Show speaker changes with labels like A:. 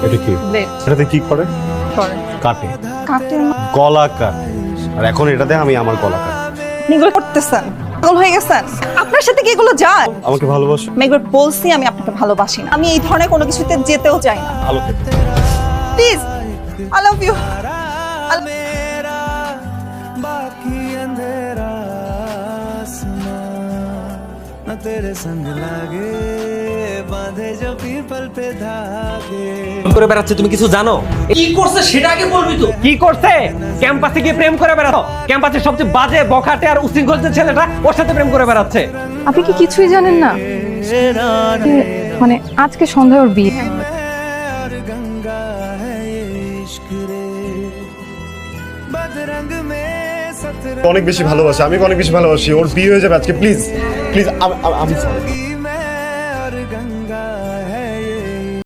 A: এটা কি?
B: ব্লেড
A: এটাতে কি করে?
B: করে
A: কাটে।
B: কাটের
A: গলা কাট। আর এখন এটাতে আমি আমার গলা কাট।
B: আপনি এগুলো করতেছেন, পাগল হয়ে গেছেন? আপনার সাথে কি এগুলো যায়?
A: আমাকে ভালোবাসো?
B: আমি একবার বলছি আমি আপনাকে ভালোবাসি না, আমি এই ধরনের কোনো কিছুতে যেতেও চাই না।
A: ভালো থেকো।
B: Please, I love you.
C: मेरा बाकी अंधेरा आसमां न तेरे संग लागे बांधे जो पीपल पे धागे
D: করে বেড়াচ্ছে, তুমি কিছু জানো?
E: কি করছে সেটা আগে বলবি তো।
D: কি করছে? ক্যাম্পাসে গিয়ে প্রেম করে বেড়াতো। ক্যাম্পাসের সবচেয়ে বাজে বখাটে আর উশৃঙ্খল যে ছেলেটা ওর সাথে প্রেম করে বেড়াচ্ছে।
B: আপনি কি কিছুই জানেন না? মানে আজকে সন্ধ্যায় ওর বিয়ে।
C: और गंगा है ये इश्क रे बदरंग में सतरंग
A: অনেক বেশি ভালোবাসি, আমি অনেক বেশি ভালোবাসি। ওর বিয়ে হয়ে যাবে আজকে, প্লিজ প্লিজ। আমি
C: जोगी